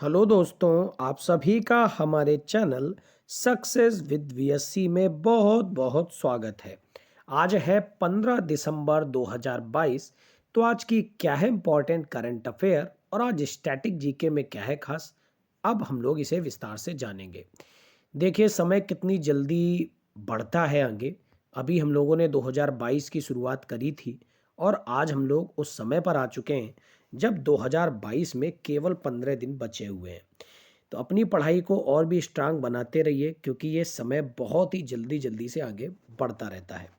Hello दोस्तों, आप सभी का हमारे चैनल सक्सेस विद वीएससी में बहुत बहुत स्वागत है। आज है 15 दिसंबर 2022। तो आज की क्या है इम्पोर्टेंट करंट अफेयर और आज स्टैटिक जीके में क्या है खास, अब हम लोग इसे विस्तार से जानेंगे। देखिए समय कितनी जल्दी बढ़ता है आगे। अभी हम लोगों ने 2022 की शुरुआत करी थी और आज हम लोग उस समय पर आ चुके हैं जब 2022 में केवल 15 दिन बचे हुए हैं। तो अपनी पढ़ाई को और भी स्ट्रांग बनाते रहिए क्योंकि ये समय बहुत ही जल्दी जल्दी से आगे बढ़ता रहता है।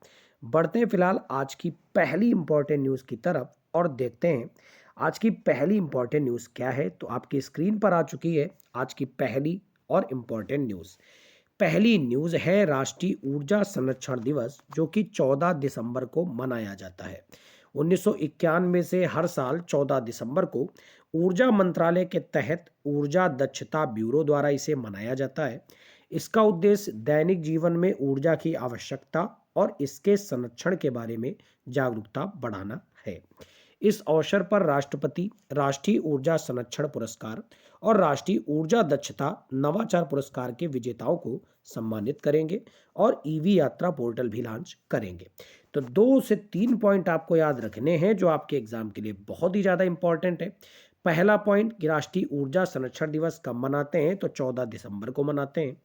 बढ़ते हैं फिलहाल आज की पहली इंपॉर्टेंट न्यूज़ की तरफ और देखते हैं आज की पहली इंपॉर्टेंट न्यूज़ क्या है। तो आपकी स्क्रीन पर आ चुकी है आज की पहली और इम्पॉर्टेंट न्यूज़। पहली न्यूज़ है राष्ट्रीय ऊर्जा संरक्षण दिवस जो कि 14 दिसंबर को मनाया जाता है। 1991 से हर साल 14 दिसंबर को ऊर्जा मंत्रालय के तहत ऊर्जा दक्षता ब्यूरो द्वारा इसे मनाया जाता है। इसका उद्देश्य दैनिक जीवन में ऊर्जा की आवश्यकता और इसके संरक्षण के बारे में जागरूकता बढ़ाना है। इस अवसर पर राष्ट्रपति राष्ट्रीय ऊर्जा संरक्षण पुरस्कार और राष्ट्रीय ऊर्जा दक्षता नवाचार पुरस्कार के विजेताओं को सम्मानित करेंगे और ईवी यात्रा पोर्टल भी लॉन्च करेंगे। तो 2 से 3 पॉइंट आपको याद रखने हैं जो आपके एग्जाम के लिए बहुत ही ज़्यादा इंपॉर्टेंट है। पहला पॉइंट कि राष्ट्रीय ऊर्जा संरक्षण दिवस कब मनाते हैं, तो 14 दिसंबर को मनाते हैं।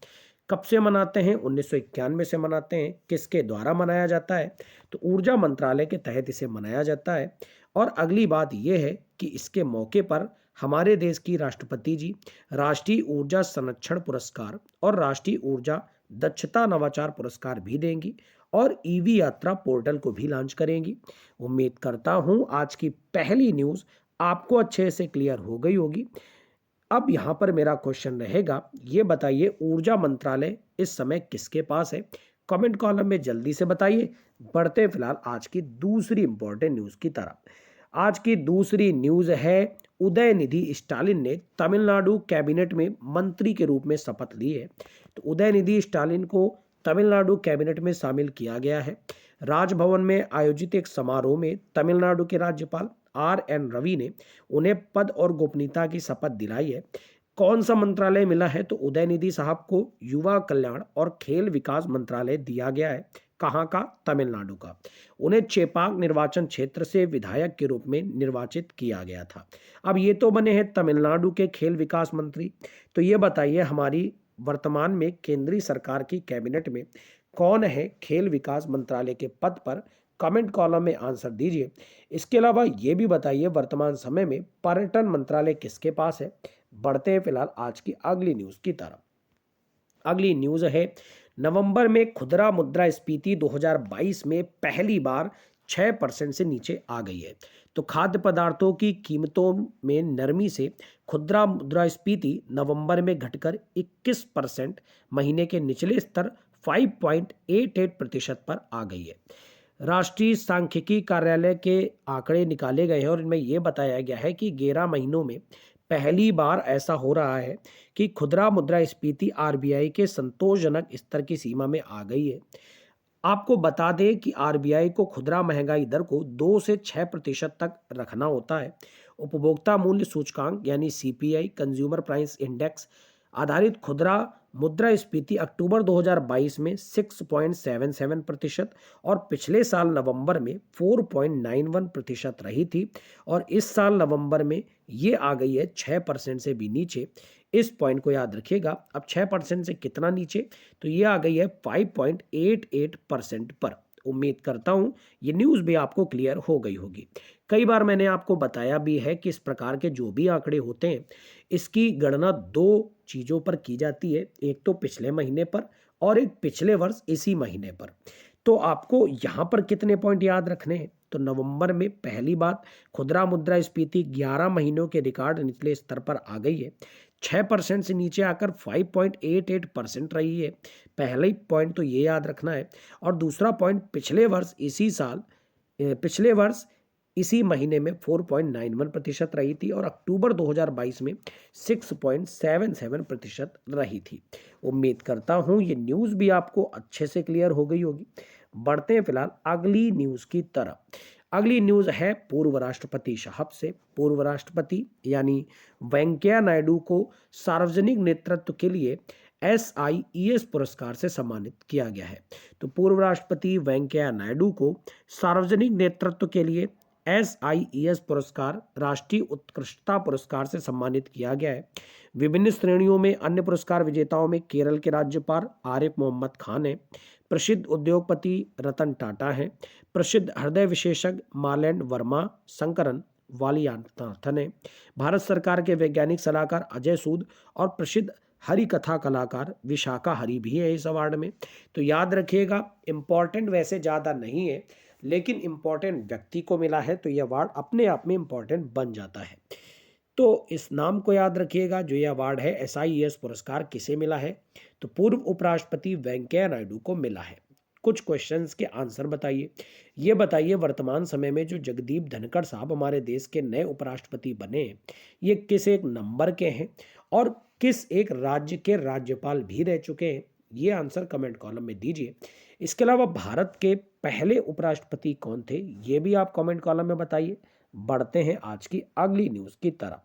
कब से मनाते हैं? 1991 से मनाते हैं। किसके द्वारा मनाया जाता है? तो ऊर्जा मंत्रालय के तहत इसे मनाया जाता है। और अगली बात यह है कि इसके मौके पर हमारे देश की राष्ट्रपति जी राष्ट्रीय ऊर्जा संरक्षण पुरस्कार और राष्ट्रीय ऊर्जा दक्षता नवाचार पुरस्कार भी देंगी और ईवी यात्रा पोर्टल को भी लॉन्च करेंगी। उम्मीद करता हूं आज की पहली न्यूज़ आपको अच्छे से क्लियर हो गई होगी। अब यहाँ पर मेरा क्वेश्चन रहेगा, ये बताइए ऊर्जा मंत्रालय इस समय किसके पास है? कमेंट कॉलम में जल्दी से बताइए। बढ़ते फिलहाल आज की दूसरी इंपॉर्टेंट न्यूज़ की तरफ। आज की दूसरी न्यूज़ है उदयनिधि स्टालिन ने तमिलनाडु कैबिनेट में मंत्री के रूप में शपथ ली है। तो उदयनिधि स्टालिन को तमिलनाडु कैबिनेट में शामिल किया गया है। राजभवन में आयोजित एक समारोह में तमिलनाडु के राज्यपाल RN रवि ने उन्हें पद और गोपनीयता की शपथ दिलाई है। कौन सा मंत्रालय मिला है? तो उदयनिधि साहब को युवा कल्याण और खेल विकास मंत्रालय दिया गया है। कहाँ का? तमिलनाडु का। उन्हें चेपाक निर्वाचन क्षेत्र से विधायक के रूप में निर्वाचित किया गया था। अब ये तो बने हैं तमिलनाडु के खेल विकास मंत्री। तो ये बताइए हमारी वर्तमान में केंद्रीय सरकार की कैबिनेट में कौन है खेल विकास मंत्रालय के पद पर? कमेंट कॉलम में आंसर दीजिए। इसके अलावा ये भी बताइए वर्तमान समय में पर्यटन मंत्रालय किसके पास है? बढ़ते हैं फिलहाल आज की अगली न्यूज़ की तरफ। अगली न्यूज़ है नवंबर में खुदरा मुद्रास्फीति 2022 में पहली बार 6% से नीचे आ गई है। तो खाद्य पदार्थों की कीमतों में नरमी से खुदरा मुद्रास्फीति नवंबर में घटकर 21% महीने के निचले स्तर 5.88% पर आ गई है। राष्ट्रीय सांख्यिकी कार्यालय के आंकड़े निकाले गए हैं और इनमें यह बताया गया है कि 11 महीनों में पहली बार ऐसा हो रहा है कि खुदरा मुद्रास्फीति RBI के संतोषजनक स्तर की सीमा में आ गई है। आपको बता दें कि RBI को खुदरा महंगाई दर को 2 से 6% तक रखना होता है। उपभोक्ता मूल्य सूचकांक यानी CPI कंज्यूमर प्राइस इंडेक्स आधारित खुदरा मुद्रास्फीति अक्टूबर 2022 में 6.77% और पिछले साल नवंबर में 4.91% रही थी और इस साल नवंबर में ये आ गई है 6% से भी नीचे। इस पॉइंट को याद रखिएगा। अब 6% से कितना नीचे? तो ये आ गई है 5.88% पर। उम्मीद करता हूं ये न्यूज़ भी आपको क्लियर हो गई होगी। कई बार मैंने आपको बताया भी है कि इस प्रकार के जो भी आंकड़े होते हैं इसकी गणना दो चीज़ों पर की जाती है, एक तो पिछले महीने पर और एक पिछले वर्ष इसी महीने पर। तो आपको यहाँ पर कितने पॉइंट याद रखने हैं? तो नवंबर में पहली बात खुदरा मुद्रास्फीति 11 महीनों के रिकॉर्ड निचले स्तर पर आ गई है। 6% से नीचे आकर 5.88% रही है। पहला ही पॉइंट तो ये याद रखना है। और दूसरा पॉइंट पिछले वर्ष इसी महीने में 4.91% रही थी और अक्टूबर 2022 में 6.77% रही थी। उम्मीद करता हूं ये न्यूज़ भी आपको अच्छे से क्लियर हो गई होगी। बढ़ते हैं फिलहाल अगली न्यूज़ की तरफ। अगली न्यूज है पूर्व राष्ट्रपति साहब से। पूर्व राष्ट्रपति यानी वेंकैया नायडू को सार्वजनिक नेतृत्व के लिए SIES पुरस्कार से सम्मानित किया गया है। तो पूर्व राष्ट्रपति वेंकैया नायडू को सार्वजनिक नेतृत्व के लिए SIES पुरस्कार, राष्ट्रीय उत्कृष्टता पुरस्कार से सम्मानित किया गया है। विभिन्न श्रेणियों में अन्य पुरस्कार विजेताओं में केरल के राज्यपाल आरिफ मोहम्मद खान है, प्रसिद्ध उद्योगपति रतन टाटा हैं, प्रसिद्ध हृदय विशेषज्ञ मालैंड वर्मा शंकरन वालियानाथन है, भारत सरकार के वैज्ञानिक सलाहकार अजय सूद और प्रसिद्ध हरि कथा कलाकार विशाखा हरि भी है इस अवार्ड में। तो याद रखिएगा, इम्पॉर्टेंट वैसे ज़्यादा नहीं है, लेकिन इम्पॉर्टेंट व्यक्ति को मिला है तो यह अवार्ड अपने आप में इम्पॉर्टेंट बन जाता है। तो इस नाम को याद रखिएगा, जो यह अवार्ड है SIES पुरस्कार किसे मिला है, तो पूर्व उपराष्ट्रपति वेंकैया नायडू को मिला है। कुछ क्वेश्चंस के आंसर बताइए। ये बताइए, वर्तमान समय में जो जगदीप धनखड़ साहब हमारे देश के नए उपराष्ट्रपति बने, ये किस एक नंबर के हैं और किस एक राज्य के राज्यपाल भी रह चुके हैं? ये आंसर कमेंट कॉलम में दीजिए। इसके अलावा भारत के पहले उपराष्ट्रपति कौन थे, ये भी आप कमेंट कॉलम में बताइए। बढ़ते हैं आज की अगली न्यूज की तरफ।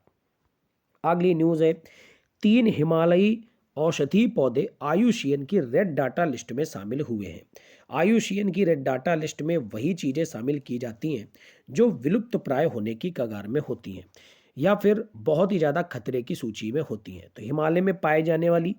अगली न्यूज है, 3 हिमालयी औषधि पौधे आयुषीएन की रेड डाटा लिस्ट में शामिल हुए हैं। आयुषीएन की रेड डाटा लिस्ट में वही चीजें शामिल की जाती हैं जो विलुप्त प्राय होने की कगार में होती हैं या फिर बहुत ही ज्यादा खतरे की सूची में होती हैं। तो हिमालय में पाए जाने वाली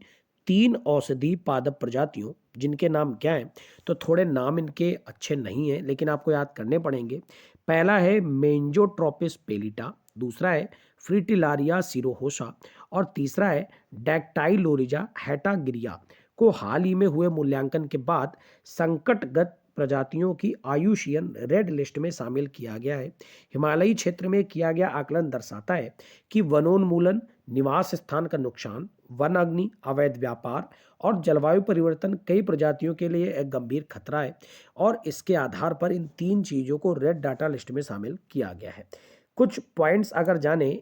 3 औषधि पादप प्रजातियों, जिनके नाम क्या हैं, तो थोड़े नाम इनके अच्छे नहीं हैं लेकिन आपको याद करने पड़ेंगे। पहला है मेंजोट्रोपिस पेलिटा, दूसरा है फ्रिटिलारिया सिरोहोसा और तीसरा है डैक्टाइलोरिजा हेटागिरिया को हाल ही में हुए मूल्यांकन के बाद संकटगत प्रजातियों की आयुषीएन रेड लिस्ट में शामिल किया गया है। हिमालयी क्षेत्र में किया गया आकलन दर्शाता है कि वनोन्मूलन, निवास स्थान का नुकसान, वन अग्नि, अवैध व्यापार और जलवायु परिवर्तन कई प्रजातियों के लिए एक गंभीर खतरा है और इसके आधार पर इन 3 चीजों को रेड डाटा लिस्ट में शामिल किया गया है। कुछ पॉइंट्स अगर जाने,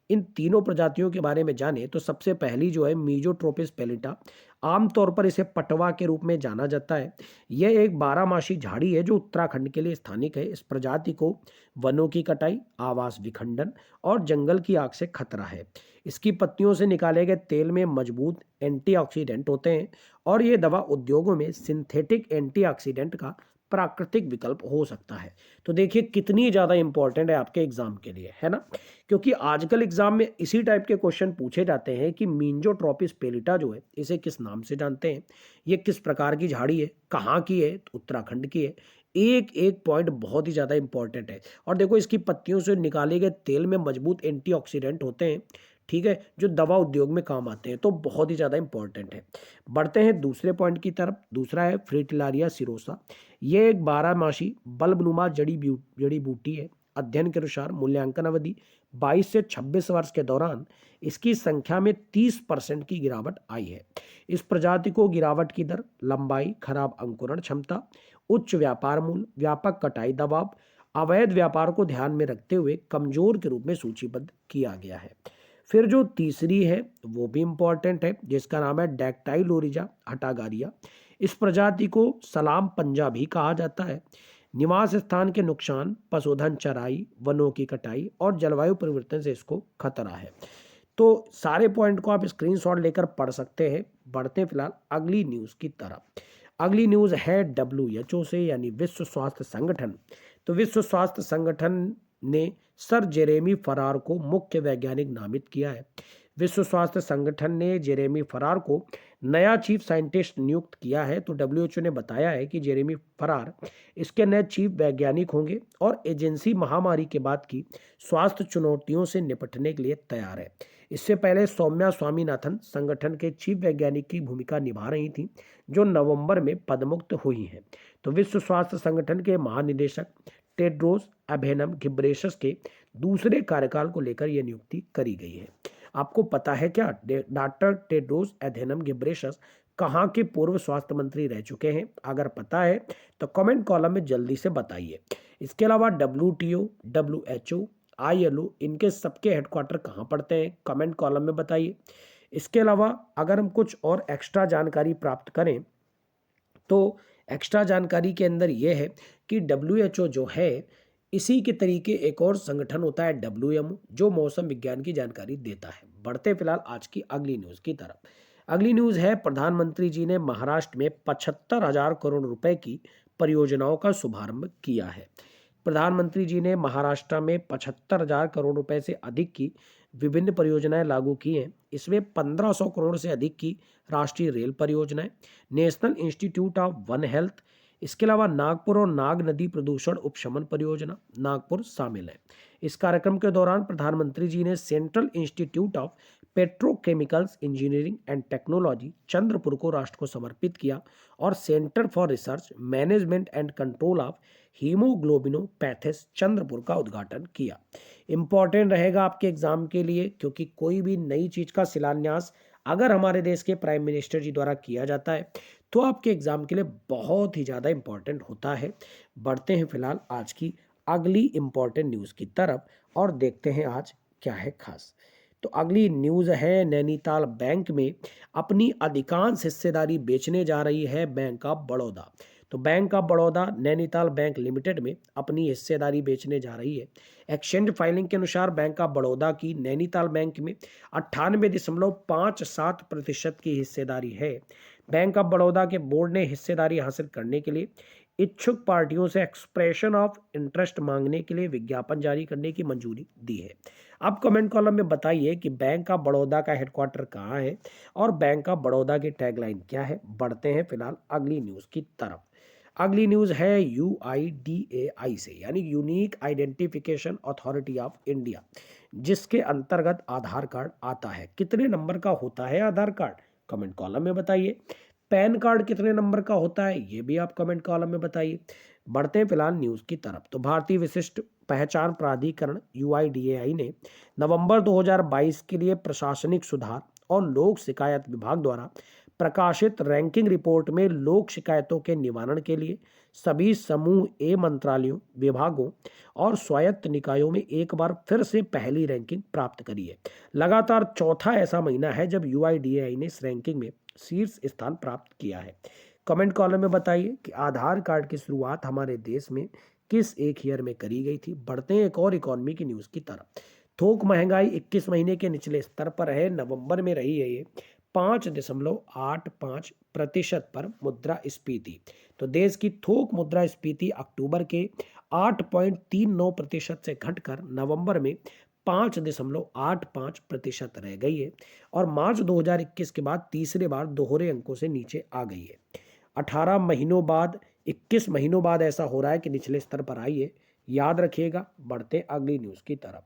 इन तीनों प्रजातियों के बारे में जाने, तो सबसे पहली जो है मीजोट्रोपिस पेलिटा, आमतौर पर इसे पटवा के रूप में जाना जाता है। यह एक 12 मासी झाड़ी है जो उत्तराखंड के लिए स्थानिक है। इस प्रजाति को वनों की कटाई, आवास विखंडन और जंगल की आग से खतरा है। इसकी पत्तियों से निकाले गए तेल में मजबूत एंटीऑक्सीडेंट होते हैं और ये दवा उद्योगों में सिंथेटिक एंटीऑक्सीडेंट का प्राकृतिक विकल्प हो सकता है। तो देखिए कितनी ज़्यादा इंपॉर्टेंट है आपके एग्जाम के लिए, है ना, क्योंकि आजकल एग्जाम में इसी टाइप के क्वेश्चन पूछे जाते हैं कि मीजोट्रोपिस पेलिटा जो है, इसे किस नाम से जानते हैं, ये किस प्रकार की झाड़ी है, कहाँ की है, तो उत्तराखंड की है। एक एक पॉइंट बहुत ही ज़्यादा इंपॉर्टेंट है। और देखो, इसकी पत्तियों से निकाले गए तेल में मजबूत एंटीऑक्सीडेंट होते हैं, ठीक है, जो दवा उद्योग में काम आते हैं, तो बहुत ही ज़्यादा इंपॉर्टेंट है। बढ़ते हैं दूसरे पॉइंट की तरफ। दूसरा है फ्रिटिलारिया सिरोसा। ये एक 12 मासी बल्बनुमा जड़ी बूटी है। अध्ययन के अनुसार मूल्यांकन अवधि 22 से 26 वर्ष के दौरान इसकी संख्या में 30% की गिरावट आई है। इस प्रजाति को गिरावट की दर, लंबाई, खराब अंकुरण क्षमता, उच्च व्यापार मूल्य, व्यापक कटाई दबाव, अवैध व्यापार को ध्यान में रखते हुए कमजोर के रूप में सूचीबद्ध किया गया है। फिर जो तीसरी है वो भी इंपॉर्टेंट है, जिसका नाम है डैक्टाइलोरिजा हटागारिया। इस प्रजाति को सलाम पंजा भी कहा जाता है। निवास स्थान के नुकसान, पशुधन चराई, वनों की कटाई और जलवायु परिवर्तन से इसको खतरा है। तो सारे पॉइंट को आप स्क्रीनशॉट लेकर पढ़ सकते हैं। बढ़ते हैं फिलहाल अगली न्यूज़ की तरफ। अगली न्यूज़ है WHO से, यानी विश्व स्वास्थ्य संगठन। तो विश्व स्वास्थ्य संगठन ने सर जेरेमी फरार को मुख्य वैज्ञानिक नामित किया है। विश्व स्वास्थ्य संगठन ने जेरेमी फरार को नया चीफ साइंटिस्ट नियुक्त किया है। तो WHO ने बताया है कि जेरेमी फरार इसके नए चीफ वैज्ञानिक होंगे और एजेंसी महामारी के बाद की स्वास्थ्य चुनौतियों से निपटने के लिए तैयार है। इससे पहले सौम्या स्वामीनाथन संगठन के चीफ वैज्ञानिक की भूमिका निभा रही थी, जो नवंबर में पदमुक्त हुई हैं। तो विश्व स्वास्थ्य संगठन के महानिदेशक टेड्रोस एधेनम घिब्रेयसस के दूसरे कार्यकाल को लेकर यह नियुक्ति करी गई है। आपको पता है क्या, डॉक्टर टेड्रोस एधेनम घिब्रेयसस कहाँ के पूर्व स्वास्थ्य मंत्री रह चुके हैं? अगर पता है तो कमेंट कॉलम में जल्दी से बताइए। इसके अलावा WTO, WHO, ILO, इनके सबके हेडक्वार्टर कहाँ पड़ते हैं? कमेंट कॉलम में बताइए। इसके अलावा अगर हम कुछ और एक्स्ट्रा जानकारी प्राप्त करें, तो एक्स्ट्रा जानकारी के अंदर यह है कि WHO जो है, इसी के तरीके एक और संगठन होता है WMO, जो मौसम विज्ञान की जानकारी देता है। बढ़ते फिलहाल आज की अगली न्यूज की तरफ। अगली न्यूज है, प्रधानमंत्री जी ने महाराष्ट्र में 75,000 करोड़ रुपए की परियोजनाओं का शुभारंभ किया है। प्रधानमंत्री जी ने महाराष्ट्र में 75,000 करोड़ रुपए से अधिक की विभिन्न परियोजनाएं लागू की हैं। इसमें 1,500 करोड़ से अधिक की राष्ट्रीय रेल परियोजनाएं, national institute of one health, इसके अलावा नागपुर और नाग नदी प्रदूषण उपशमन परियोजना नागपुर शामिल है। इस कार्यक्रम के दौरान प्रधानमंत्री जी ने central institute of petrochemicals engineering and technology Chandrapur को राष्ट्र को समर्पित किया और centre for research management and control of haemoglobinopathies Chandrapur का उद्घाटन किया। इंपॉर्टेंट रहेगा आपके एग्जाम के लिए, क्योंकि कोई भी नई चीज का शिलान्यास अगर हमारे देश के प्राइम मिनिस्टर जी द्वारा किया जाता है तो आपके एग्जाम के लिए बहुत ही ज़्यादा इंपॉर्टेंट होता है। बढ़ते हैं फिलहाल आज की अगली इंपॉर्टेंट न्यूज़ की तरफ और देखते हैं आज क्या है खास। तो अगली न्यूज़ है, नैनीताल बैंक में अपनी अधिकांश हिस्सेदारी बेचने जा रही है बैंक ऑफ बड़ौदा। तो bank of Baroda Nainital bank limited में अपनी हिस्सेदारी बेचने जा रही है। एक्सचेंज फाइलिंग के अनुसार बैंक ऑफ बड़ौदा की नैनीताल बैंक में 98.57% की हिस्सेदारी है। बैंक ऑफ बड़ौदा के बोर्ड ने हिस्सेदारी हासिल करने के लिए इच्छुक पार्टियों से एक्सप्रेशन ऑफ इंटरेस्ट मांगने के लिए विज्ञापन जारी करने की मंजूरी दी है। आप कमेंट कॉलम में बताइए कि बैंक ऑफ बड़ौदा का हेडक्वार्टर कहाँ है और बैंक ऑफ बड़ौदा की टैगलाइन क्या है। बढ़ते हैं फिलहाल अगली न्यूज़ की तरफ। अगली न्यूज़ है UIDAI से, यानी unique identification authority of India, जिसके अंतर्गत आधार कार्ड आता है। कितने नंबर का होता है आधार कार्ड, कमेंट कॉलम में बताइए। पैन कार्ड कितने नंबर का होता है, ये भी आप कमेंट कॉलम में बताइए। बढ़ते हैं फिलहाल न्यूज़ की तरफ। तो भारतीय विशिष्ट पहचान प्राधिकरण UIDAI ने नवंबर 2022 के लिए प्रशासनिक सुधार और लोक शिकायत विभाग द्वारा प्रकाशित रैंकिंग रिपोर्ट में लोक शिकायतों के निवारण के लिए सभी समूह ए मंत्रालयों, विभागों और स्वायत्त निकायों में एक बार फिर से पहली रैंकिंग प्राप्त करी है। लगातार चौथा ऐसा महीना है जब UIDAI ने इस रैंकिंग में शीर्ष स्थान प्राप्त किया है। कमेंट कॉलम में बताइए कि आधार कार्ड की शुरुआत हमारे देश में किस एक ईयर में करी गई थी। बढ़ते हैं एक और इकोनॉमी की न्यूज़ की तरफ। थोक महंगाई 21 महीने के निचले स्तर पर है। नवंबर में रही है ये 5.85% पर मुद्रास्फीति। तो देश की थोक मुद्रास्फीति अक्टूबर के 8.39% से घटकर नवंबर में 5.85% रह गई है और मार्च 2021 के बाद तीसरे बार दोहरे अंकों से नीचे आ गई है। 18 महीनों बाद 21 महीनों बाद ऐसा हो रहा है कि निचले स्तर पर आई है, याद रखिएगा। बढ़ते अगली न्यूज़ की तरफ।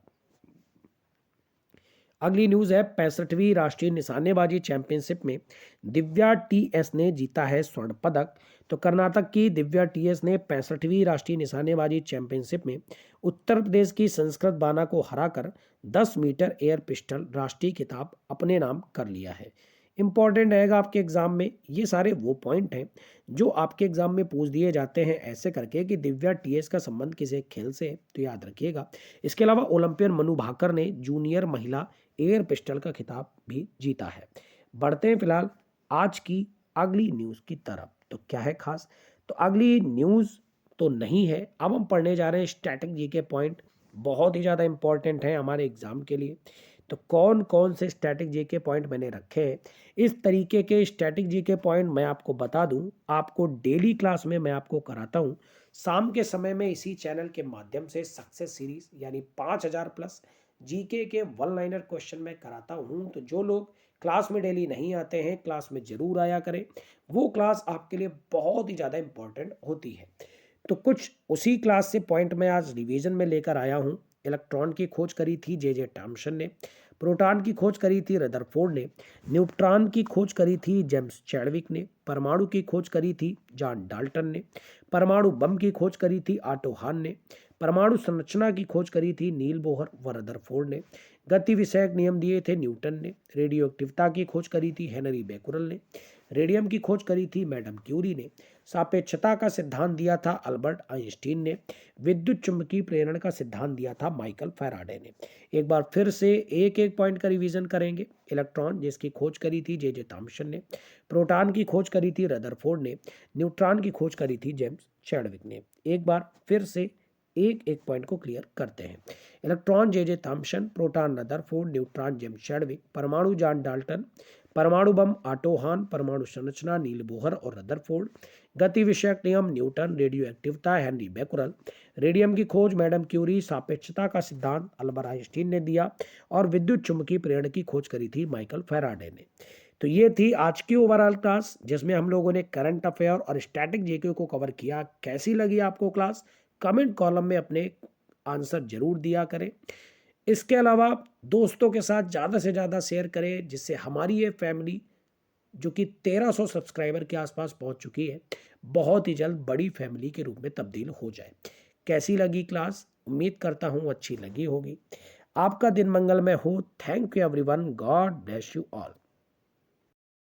अगली न्यूज़ है, 65वीं राष्ट्रीय निशानेबाजी चैंपियनशिप में दिव्या TS ने जीता है स्वर्ण पदक। तो कर्नाटक की दिव्या TS ने 65वीं राष्ट्रीय निशानेबाजी चैंपियनशिप में उत्तर प्रदेश की संस्कृत बाना को हराकर 10 मीटर एयर पिस्टल राष्ट्रीय खिताब अपने नाम कर लिया है। इंपॉर्टेंट रहेगा आपके एग्जाम में, ये सारे वो पॉइंट हैं जो आपके एग्जाम में पूछ दिए जाते हैं ऐसे करके कि दिव्या TS का संबंध किसी खेल से है, तो याद रखिएगा। इसके अलावा ओलंपियन मनु भाकर ने जूनियर महिला एयर पिस्टल का खिताब भी जीता है। बढ़ते हैं फिलहाल आज की अगली न्यूज़ की तरफ। तो क्या है खास, तो अगली न्यूज़ तो नहीं है, अब हम पढ़ने जा रहे हैं स्टैटिक जीके पॉइंट, बहुत ही ज़्यादा इंपॉर्टेंट है हमारे एग्जाम के लिए। तो कौन कौन से स्टैटिक जीके पॉइंट मैंने रखे हैं, इस तरीके के स्टैटिक जीके पॉइंट मैं आपको बता दूं, आपको डेली क्लास में मैं आपको कराता हूं। शाम के समय में इसी चैनल के माध्यम से सक्सेस सीरीज यानी 5000 प्लस जीके के वन लाइनर क्वेश्चन मैं कराता हूं। तो जो लोग क्लास में डेली नहीं आते हैं, क्लास में जरूर आया करें, वो क्लास आपके लिए बहुत ही ज़्यादा इंपॉर्टेंट होती है। तो कुछ उसी क्लास से पॉइंट मैं आज रिवीजन में लेकर आया हूं। इलेक्ट्रॉन की खोज करी थी जे टॉमसन ने, प्रोटॉन की खोज करी थी रदरफोर्ड ने, न्यूट्रॉन की खोज करी थी जेम्स चैडविक ने, परमाणु की खोज करी थी जॉन डाल्टन ने, परमाणु बम की खोज करी थी ऑटो हान ने, परमाणु संरचना की खोज करी थी नील बोहर व रदरफोर्ड ने, गति विषयक नियम दिए थे न्यूटन ने, रेडियो एक्टिविटी की खोज करी थी हेनरी बेकुरल ने, रेडियम की खोज करी थी मैडम क्यूरी ने, सापेक्षता का सिद्धांत दिया था अल्बर्ट आइंस्टीन ने, विद्युत चुंबकीय प्रेरण का सिद्धांत दिया था माइकल फैराडे ने। एक बार फिर से एक एक पॉइंट का रिवीजन करेंगे। इलेक्ट्रॉन जिसकी खोज करी थी जे टॉमसन ने, प्रोटॉन की खोज करी थी रदरफोर्ड ने, न्यूट्रॉन की खोज करी थी जेम्स चैडविक ने। एक बार फिर से एक एक पॉइंट को क्लियर करते हैं। Electron J Thomson, proton Rutherford, neutron James Chadwick, परमाणु जॉन डाल्टन, परमाणु बम ऑटो हॉर्न, परमाणु संरचना नील बोहर और रदरफोर्ड, गति विषयक नियम न्यूटन, रेडियो एक्टिवता हेनरी बैकुरल, रेडियम की खोज मैडम क्यूरी, सापेक्षता का सिद्धांत अल्बर्ट आइंस्टीन ने दिया और विद्युत चुंबकीय प्रेरण की खोज करी थी माइकल फैराडे ने। तो ये थी आज की ओवरऑल क्लास, जिसमें हम लोगों ने करंट अफेयर और स्टैटिक जीके को कवर किया। कैसी लगी आपको क्लास? कमेंट कॉलम में अपने आंसर जरूर दिया करें। इसके अलावा दोस्तों के साथ ज़्यादा से ज़्यादा शेयर करें, जिससे हमारी ये फैमिली जो कि 1300 सब्सक्राइबर के आसपास पहुंच चुकी है, बहुत ही जल्द बड़ी फैमिली के रूप में तब्दील हो जाए। कैसी लगी क्लास? उम्मीद करता हूं अच्छी लगी होगी। आपका दिन मंगलमय हो। Thank you everyone. God bless you all.